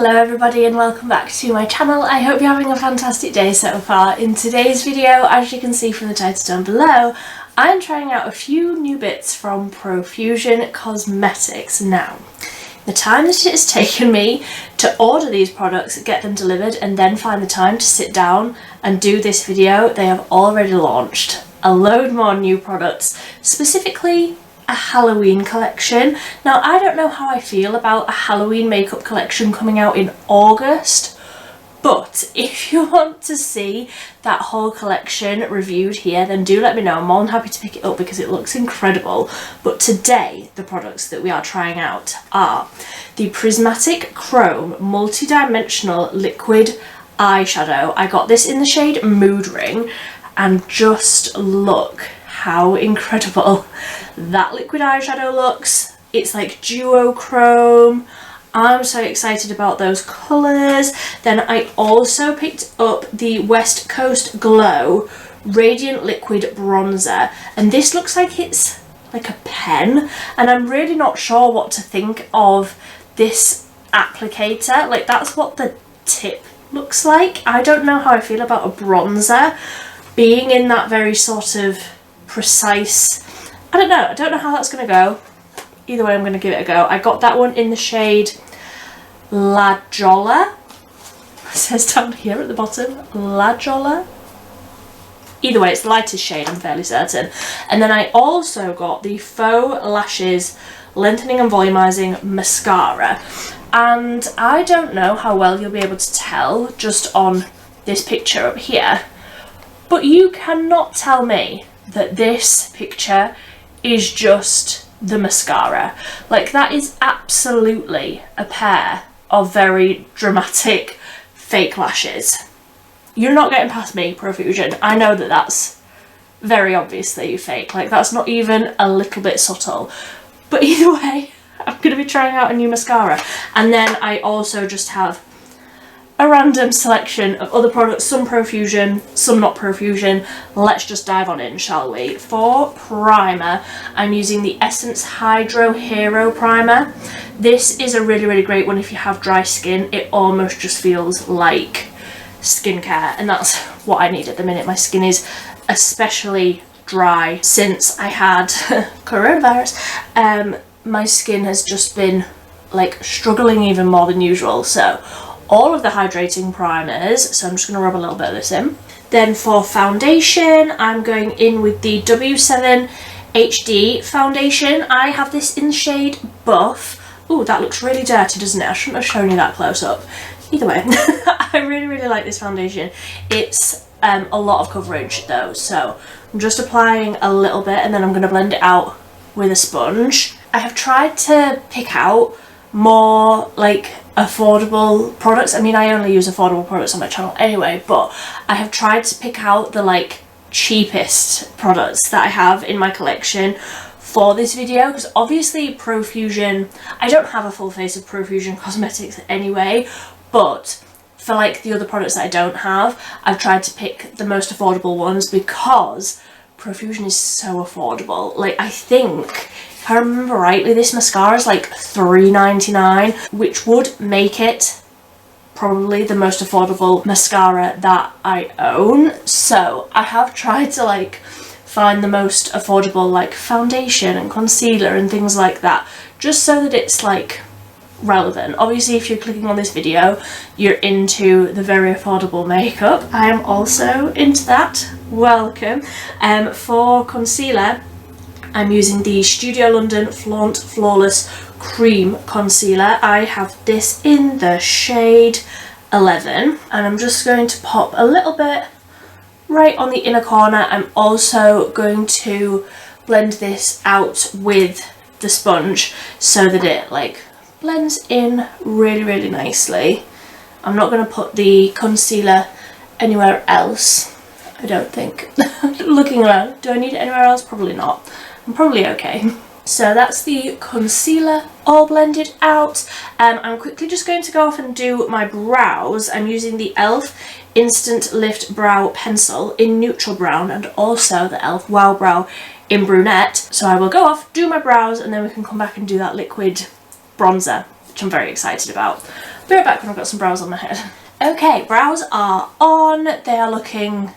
Hello everybody and welcome back to my channel. I hope you're having a fantastic day so far. In today's video, as you can see from the title down below, I'm trying out a few new bits from Profusion Cosmetics. Now, the time that it has taken me to order these products, get them delivered and then find the time to sit down and do this video, they have already launched a load more new products, specifically a Halloween collection. Now, I don't know how I feel about a Halloween makeup collection coming out in August, but if you want to see that whole collection reviewed here, then do let me know. I'm more than happy to pick it up because it looks incredible. But today, the products that we are trying out are the Prismatic Chrome Multi-Dimensional Liquid Eyeshadow. I got this in the shade Mood Ring, and just look how incredible that liquid eyeshadow looks. It's like duochrome. I'm so excited about those colours. Then I also picked up the West Coast Glow Radiant Liquid Bronzer, and this looks like it's like a pen, and I'm really not sure what to think of this applicator. Like, that's what the tip looks like. I don't know how I feel about a bronzer being in that very sort of precise, I don't know how that's going to go. Either way, I'm going to give it a go. I got that one in the shade La Jolla. It says down here at the bottom, La Jolla. Either way, it's the lightest shade, I'm fairly certain. And then I also got the Faux Lashes Lengthening and Volumizing Mascara. And I don't know how well you'll be able to tell just on this picture up here, but you cannot tell me that this picture is just the mascara. Like, that is absolutely a pair of very dramatic fake lashes. You're not getting past me, Profusion. I know that that's very obviously fake. Like, that's not even a little bit subtle. But either way, I'm going to be trying out a new mascara. And then I also just have a random selection of other products, some Profusion, some not Profusion. Let's just dive on in, shall we? For primer, I'm using the Essence Hydro Hero Primer. This is a really great one if you have dry skin. It almost just feels like skincare, and that's what I need at the minute. My skin is especially dry since I had coronavirus. My skin has just been like struggling even more than usual, so all of the hydrating primers, so I'm just going to rub a little bit of this in. Then for foundation, I'm going in with the W7 HD foundation. I have this in the shade Buff. Ooh, that looks really dirty, doesn't it? I shouldn't have shown you that close up. Either way, I really like this foundation. It's a lot of coverage though, so I'm just applying a little bit and then I'm going to blend it out with a sponge. I have tried to pick out more like affordable products. I mean, I only use affordable products on my channel anyway, but I have tried to pick out the like cheapest products that I have in my collection for this video, because obviously Profusion, I don't have a full face of Profusion Cosmetics anyway, but for like the other products that I don't have, I've tried to pick the most affordable ones because Profusion is so affordable. Like, I think, if I remember rightly, this mascara is like $3.99, which would make it probably the most affordable mascara that I own. So I have tried to like find the most affordable like foundation and concealer and things like that, just so that it's like relevant. Obviously, if you're clicking on this video, you're into the very affordable makeup. I am also into that. Welcome. For concealer, I'm using the Studio London Flaunt Flawless Cream Concealer. I have this in the shade 11, and I'm just going to pop a little bit right on the inner corner. I'm also going to blend this out with the sponge so that it like blends in really nicely. I'm not going to put the concealer anywhere else, I don't think. Looking around, do I need it anywhere else? Probably not. I'm probably okay. So that's the concealer all blended out. I'm quickly just going to go off and do my brows. I'm using the e.l.f. Instant Lift Brow Pencil in Neutral Brown and also the e.l.f. Wow Brow in Brunette. So I will go off, do my brows, and then we can come back and do that liquid bronzer, which I'm very excited about. Be right back when I've got some brows on my head. Okay, brows are on. They are looking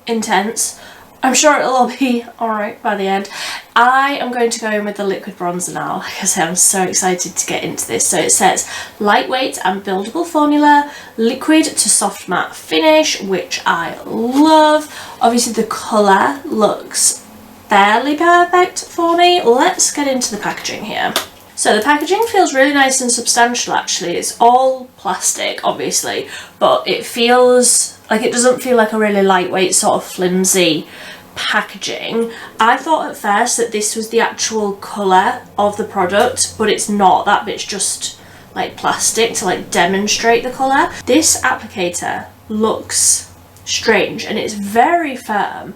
intense. I'm sure it'll all be alright by the end. I am going to go in with the liquid bronzer now. Like I said, I'm so excited to get into this. So it says lightweight and buildable formula, liquid to soft matte finish, which I love. Obviously the colour looks fairly perfect for me. Let's get into the packaging here. So the packaging feels really nice and substantial actually. It's all plastic obviously, but it feels like, it doesn't feel like a really lightweight sort of flimsy packaging. I thought at first that this was the actual colour of the product, but it's not. That bit's just like plastic to like demonstrate the colour. This applicator looks strange and it's very firm.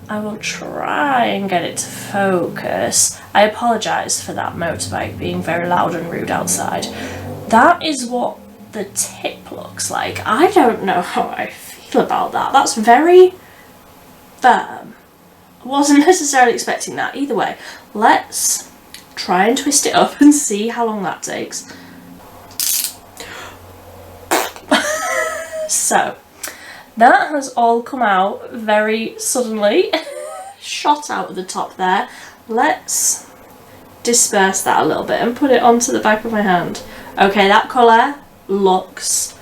I will try and get it to focus. I apologise for that motorbike being very loud and rude outside. That is what the tip looks like. I don't know how I feel about that. That's very firm. I wasn't necessarily expecting that. Either way, let's try and twist it up and see how long that takes. So that has all come out very suddenly, shot out of the top there. Let's disperse that a little bit and put it onto the back of my hand. Okay, that colour looks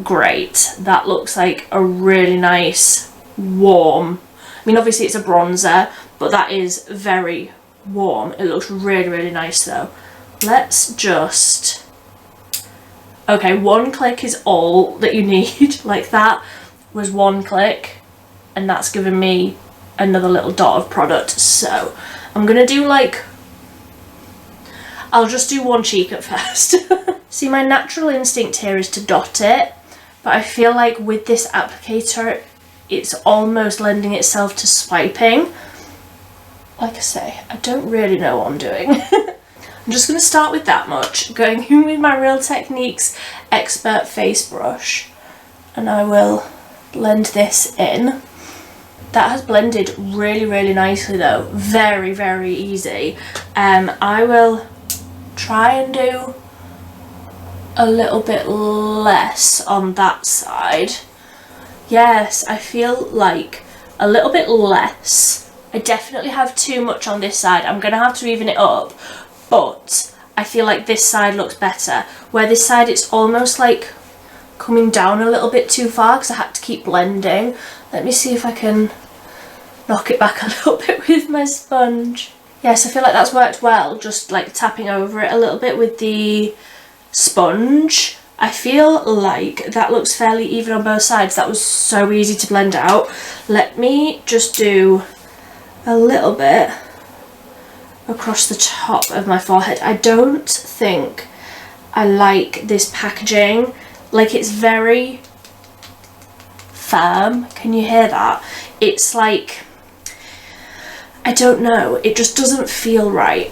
great. That looks like a really nice, warm, I mean obviously it's a bronzer, but that is very warm. It looks really, really nice though. Let's just, okay, one click is all that you need. Like that was one click and that's given me another little dot of product. So I'm gonna do like, I'll just do one cheek at first. See, my natural instinct here is to dot it, but I feel like with this applicator it's almost lending itself to swiping. Like I say, I don't really know what I'm doing. I'm just going to start with that much, going in with my Real Techniques Expert Face Brush, and I will blend this in. That has blended really, really nicely though. Very, very easy. I will try and do a little bit less on that side. Yes, I feel like a little bit less. I definitely have too much on this side. I'm going to have to even it up, but I feel like this side looks better. Where this side it's almost like coming down a little bit too far because I had to keep blending. Let me see if I can knock it back a little bit with my sponge. Yes, I feel like that's worked well, just like tapping over it a little bit with the sponge. I feel like that looks fairly even on both sides. That was so easy to blend out. Let me just do a little bit across the top of my forehead. I don't think I like this packaging. Like, it's very firm. Can you hear that? It's like, I don't know, it just doesn't feel right.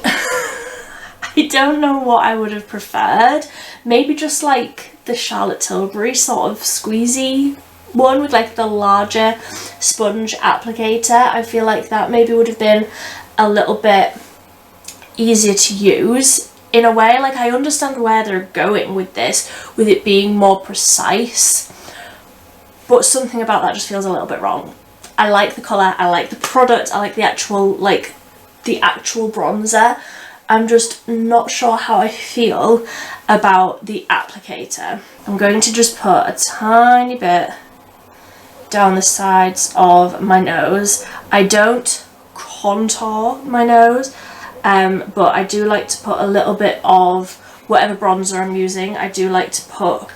I don't know what I would have preferred. Maybe just like the Charlotte Tilbury sort of squeezy one with like the larger sponge applicator. I feel like that maybe would have been a little bit easier to use in a way. Like, I understand where they're going with this, with it being more precise, but something about that just feels a little bit wrong. I like the colour, I like the product, I like the actual bronzer. I'm just not sure how I feel about the applicator. I'm going to just put a tiny bit down the sides of my nose. I don't contour my nose, but I do like to put a little bit of whatever bronzer I'm using. I do like to put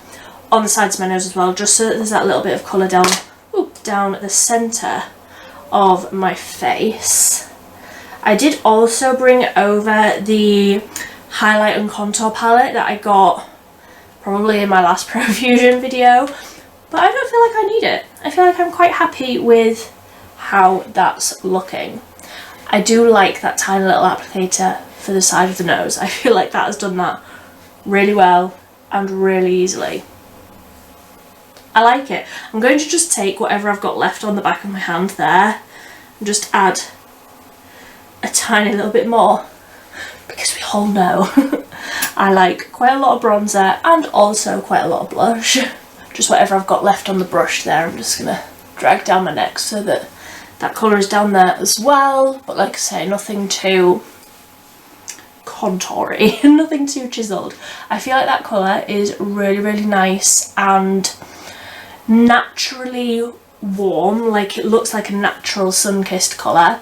on the sides of my nose as well, just so that there's that little bit of colour down at the centre of my face. I did also bring over the highlight and contour palette that I got probably in my last Profusion video, but I don't feel like I need it. I feel like I'm quite happy with how that's looking. I do like that tiny little applicator for the side of the nose. I feel like that has done that really well and really easily. I like it. I'm going to just take whatever I've got left on the back of my hand there and just add a tiny little bit more, because we all know I like quite a lot of bronzer and also quite a lot of blush. Just whatever I've got left on the brush there, I'm just gonna drag down my neck so that that colour is down there as well. But like I say, nothing too contoury, nothing too chiselled. I feel like that colour is really, really nice and naturally warm, like it looks like a natural sun-kissed colour.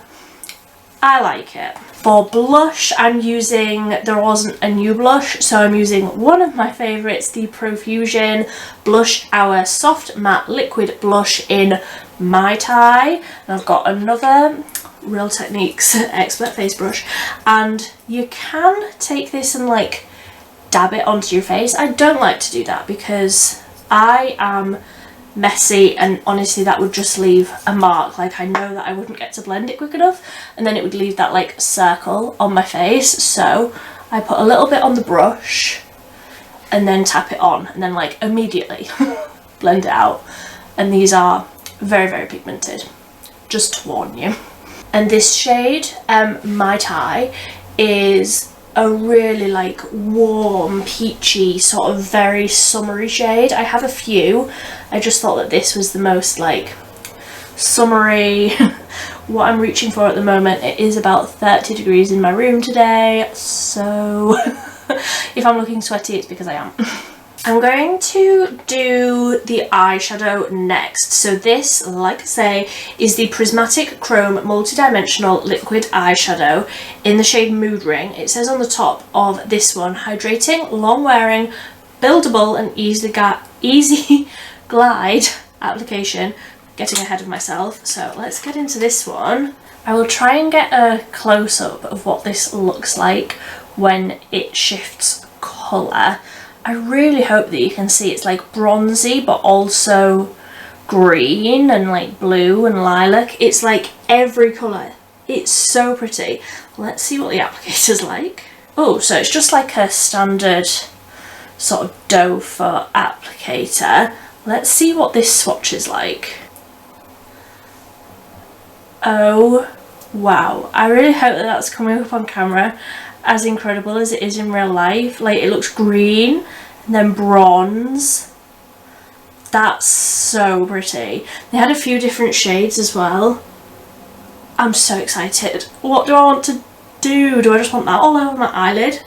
I like it. For blush, I'm using, there wasn't a new blush, so I'm using one of my favourites, the Profusion Blush Hour Soft Matte Liquid Blush in Mai Tai. And I've got another Real Techniques Expert Face Brush, and you can take this and like dab it onto your face. I don't like to do that because I am messy, and honestly that would just leave a mark. Like, I know that I wouldn't get to blend it quick enough, and then it would leave that like circle on my face. So I put a little bit on the brush and then tap it on, and then like immediately blend it out. And these are very, very pigmented, just to warn you. And this shade, Mai Tai, is a really like warm, peachy, sort of very summery shade. I have a few. I just thought that this was the most like summery what I'm reaching for at the moment. It is about 30 degrees in my room today, so if I'm looking sweaty, it's because I am. I'm going to do the eyeshadow next. So this, like I say, is the Prismatic Chrome Multidimensional Liquid Eyeshadow in the shade Mood Ring. It says on the top of this one, hydrating, long wearing, buildable and easy glide application. Getting ahead of myself. So let's get into this one. I will try and get a close-up of what this looks like when it shifts colour. I really hope that you can see it's like bronzy but also green and like blue and lilac. It's like every colour. It's so pretty. Let's see what the applicator's like. Oh, so it's just like a standard sort of doe foot applicator. Let's see what this swatch is like. Oh wow, I really hope that that's coming up on camera as incredible as it is in real life. Like, it looks green and then bronze. That's so pretty. They had a few different shades as well. I'm so excited. What do I want to do? Do I just want that all over my eyelid?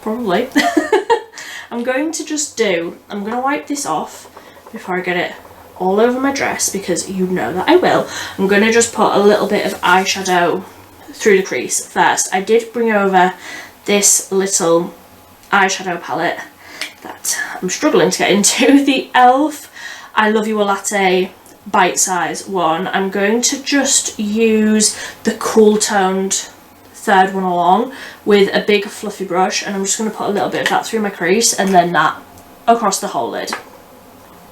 Probably. I'm going to wipe this off before I get it all over my dress, because you know that I will. I'm going to just put a little bit of eyeshadow through the crease first. I did bring over this little eyeshadow palette that I'm struggling to get into, the e.l.f. I Love You a Latte bite size one. I'm going to just use the cool toned third one along with a big fluffy brush, and I'm just going to put a little bit of that through my crease and then that across the whole lid.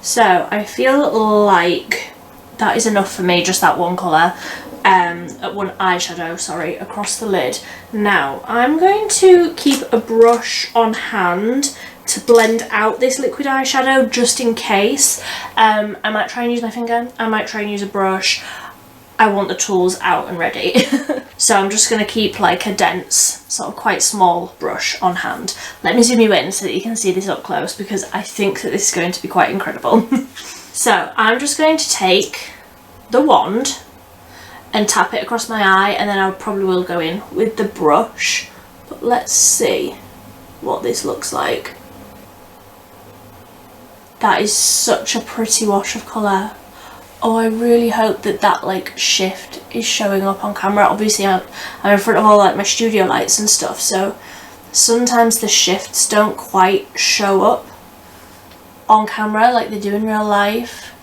So I feel like that is enough for me, just that one colour, one eyeshadow, sorry, across the lid. Now I'm going to keep a brush on hand to blend out this liquid eyeshadow just in case. I might try and use my finger, I might try and use a brush. I want the tools out and ready. So I'm just going to keep like a dense, sort of quite small brush on hand. Let me zoom you in so that you can see this up close, because I think that this is going to be quite incredible. So I'm just going to take the wand and tap it across my eye, and then I probably will go in with the brush. But let's see what this looks like. That is such a pretty wash of colour. Oh, I really hope that that like shift is showing up on camera. Obviously I'm in front of all like my studio lights and stuff, so sometimes the shifts don't quite show up on camera like they do in real life.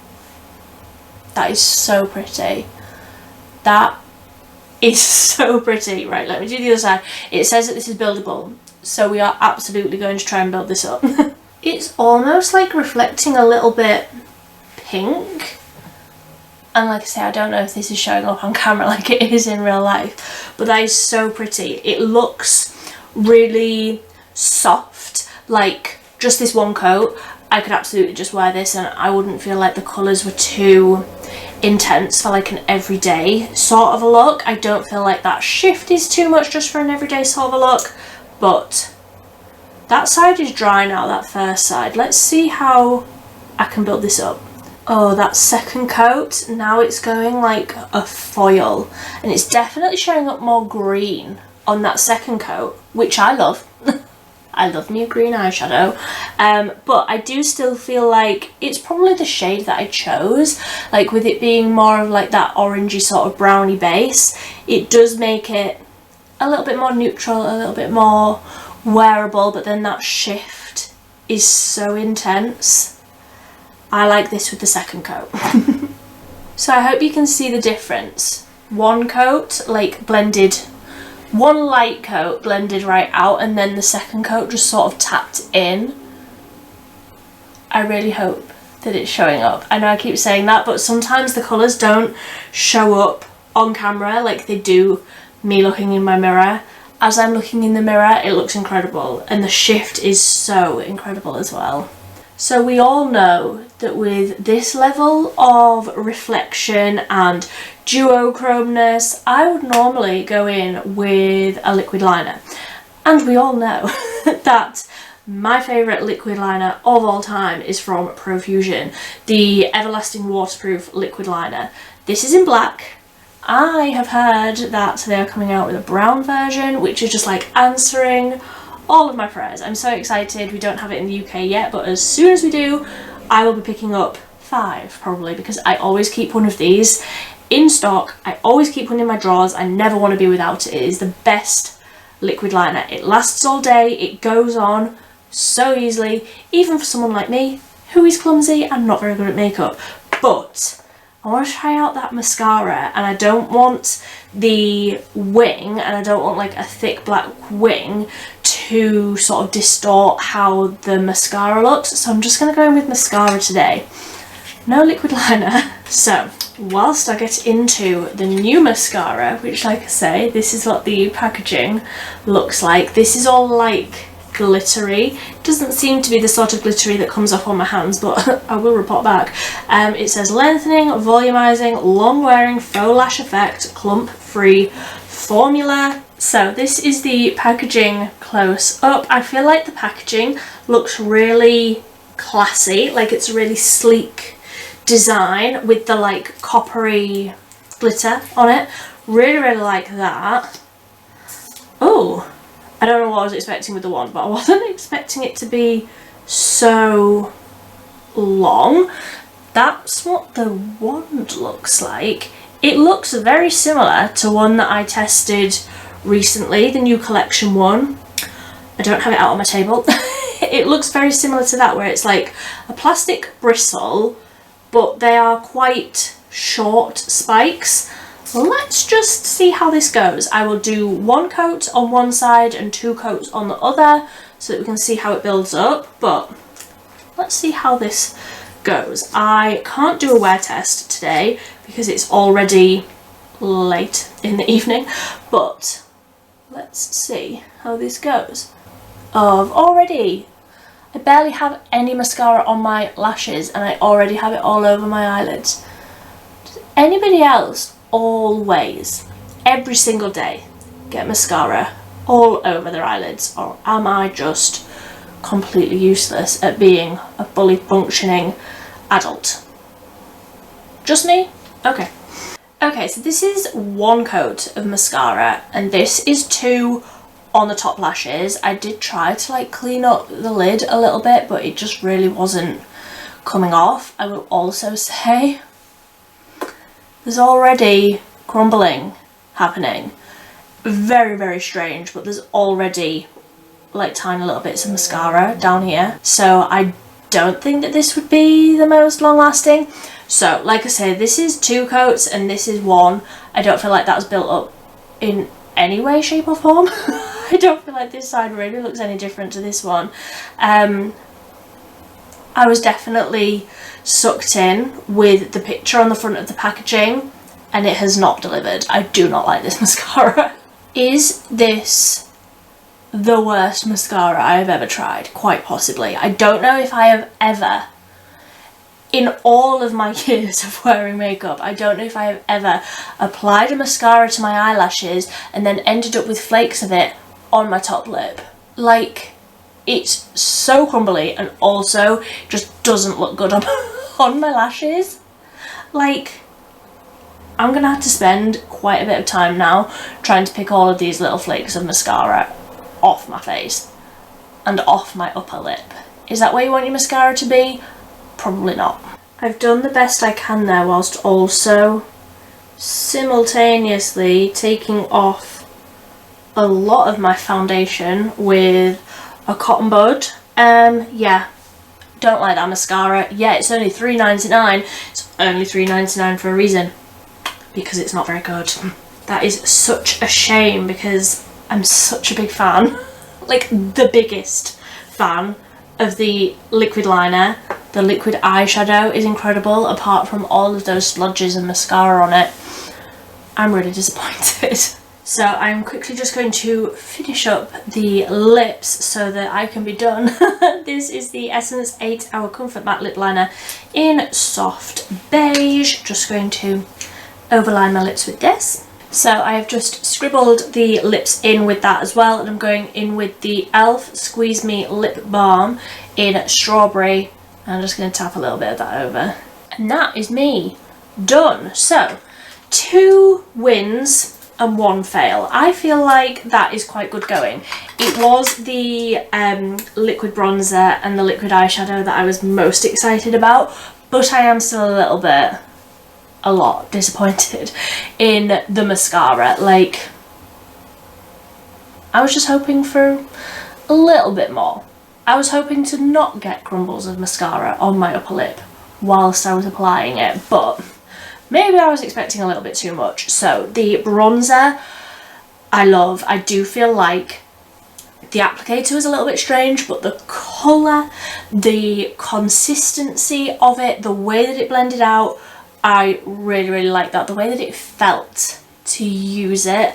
That is so pretty. That is so pretty. Right, let me do the other side. It says that this is buildable, so we are absolutely going to try and build this up. It's almost like reflecting a little bit pink. And like I say, I don't know if this is showing up on camera like it is in real life, but that is so pretty. It looks really soft, like just this one coat. I could absolutely just wear this and I wouldn't feel like the colours were too intense for like an everyday sort of a look. I don't feel like that shift is too much just for an everyday sort of a look, but That side is dry now, that first side. Let's see how I can build this up. Oh, that second coat, now it's going like a foil, and it's definitely showing up more green on that second coat, which I love. I love me a green eyeshadow, but I do still feel like it's probably the shade that I chose, like with it being more of like that orangey sort of browny base, it does make it a little bit more neutral, a little bit more wearable, but then that shift is so intense. I like this with the second coat. So I hope you can see the difference. One coat like blended, one light coat blended right out, and then the second coat just sort of tapped in. I really hope that it's showing up. I know I keep saying that, but sometimes the colours don't show up on camera like they do me looking in my mirror. As I'm looking in the mirror, it looks incredible, and the shift is so incredible as well. So we all know that with this level of reflection and duochromeness, I would normally go in with a liquid liner. And we all know that my favourite liquid liner of all time is from Profusion, the Everlasting Waterproof Liquid Liner. This is in black. I have heard that they are coming out with a brown version, which is just like answering all of my prayers. I'm so excited. We don't have it in the UK yet, but as soon as we do, I will be picking up 5 probably, because I always keep one of these in stock. I always keep one in my drawers. I never want to be without it. It is the best liquid liner. It lasts all day. It goes on so easily, even for someone like me who is clumsy and not very good at makeup. But I want to try out that mascara, and I don't want the wing, and I don't want like a thick black wing to sort of distort how the mascara looks, so I'm just going to go in with mascara today. No liquid liner. So whilst I get into the new mascara, which like I say, this is what the packaging looks like. This is all like glittery. Doesn't seem to be the sort of glittery that comes off on my hands, but I will report back. It says lengthening, volumizing, long wearing faux lash effect, clump free formula. So this is the packaging close up. I feel like the packaging looks really classy, like it's a really sleek design with the like coppery glitter on it. Really like that. Oh, I don't know what I was expecting with the wand, but I wasn't expecting it to be so long. That's what the wand looks like. It looks very similar to one that I tested recently, the new collection one. I don't have it out on my table. It looks very similar to that, where it's like a plastic bristle, but they are quite short spikes. Let's just see how this goes. I will do 1 coat on one side and 2 coats on the other so that we can see how it builds up, but let's see how this goes. I can't do a wear test today because it's already late in the evening, but let's see how this goes. I barely have any mascara on my lashes and I already have it all over my eyelids. Does anybody else always, every single day, get mascara all over their eyelids, or am I just completely useless at being a fully functioning adult? Just me? Okay. Okay, so this is 1 coat of mascara and this is 2 on the top lashes. I did try to like clean up the lid a little bit, but it just really wasn't coming off. I will also say there's already crumbling happening. Very strange, but there's already like tiny little bits of mascara down here. So I don't think that this would be the most long lasting. So like I said, this is 2 coats and this is 1. I don't feel like that's built up in any way, shape or form. I don't feel like this side really looks any different to this one. I was definitely sucked in with the picture on the front of the packaging and it has not delivered. I do not like this mascara. Is this the worst mascara I have ever tried? Quite possibly. I don't know if I have ever, in all of my years of wearing makeup, I don't know if I have ever applied a mascara to my eyelashes and then ended up with flakes of it on my top lip. Like, it's so crumbly and also just doesn't look good on, on my lashes. Like, I'm gonna have to spend quite a bit of time now trying to pick all of these little flakes of mascara off my face and off my upper lip. Is that where you want your mascara to be? Probably not. I've done the best I can there whilst also simultaneously taking off a lot of my foundation with a cotton bud. Yeah, don't like that mascara. Yeah, it's only $3.99. It's only $3.99 for a reason. Because it's not very good. That is such a shame because I'm such a big fan. Like, the biggest fan of the liquid liner. The liquid eyeshadow is incredible, apart from all of those splodges and mascara on it. I'm really disappointed. So I'm quickly just going to finish up the lips so that I can be done. This is the Essence 8 Hour Comfort Matte Lip Liner in Soft Beige. Just going to overline my lips with this. So I have just scribbled the lips in with that as well, and I'm going in with the e.l.f. Squeeze Me Lip Balm in Strawberry. I'm just going to tap a little bit of that over. And that is me done. So 2 wins and 1 fail. I feel like that is quite good going. It was the liquid bronzer and the liquid eyeshadow that I was most excited about, but I am still a lot disappointed in the mascara. Like, I was just hoping for a little bit more. I was hoping to not get crumbles of mascara on my upper lip whilst I was applying it, but maybe I was expecting a little bit too much. So the bronzer I love. I do feel like the applicator was a little bit strange, but the colour, the consistency of it, the way that it blended out, I really like that. The way that it felt to use it,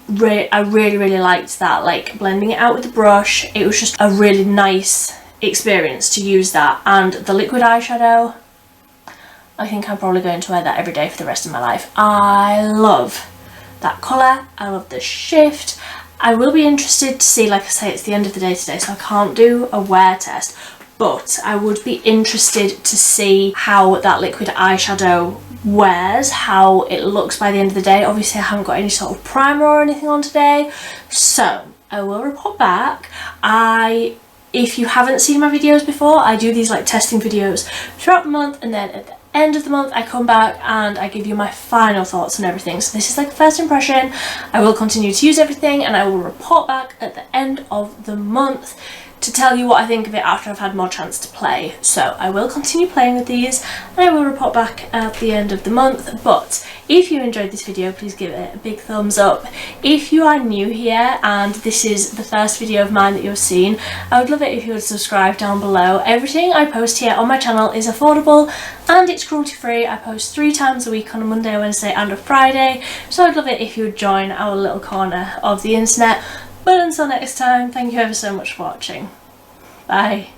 I really liked that. Like, blending it out with the brush, it was just a really nice experience to use that. And the liquid eyeshadow, I think I'm probably going to wear that every day for the rest of my life. I love that colour, I love the shift. I will be interested to see, like I say, it's the end of the day today, so I can't do a wear test, but I would be interested to see how that liquid eyeshadow wears, how it looks by the end of the day. Obviously I haven't got any sort of primer or anything on today, so I will report back. If you haven't seen my videos before, I do these like testing videos throughout the month, and then at the end of the month I come back and I give you my final thoughts on everything. So this is like a first impression. I will continue to use everything and I will report back at the end of the month to tell you what I think of it after I've had more chance to play. So I will continue playing with these and I will report back at the end of the month. But if you enjoyed this video, please give it a big thumbs up. If you are new here and this is the first video of mine that you've seen, I would love it if you would subscribe down below. Everything I post here on my channel is affordable and it's cruelty free. I post 3 times a week on a Monday, Wednesday and a Friday, so I'd love it if you would join our little corner of the internet. But until next time, thank you ever so much for watching. Bye.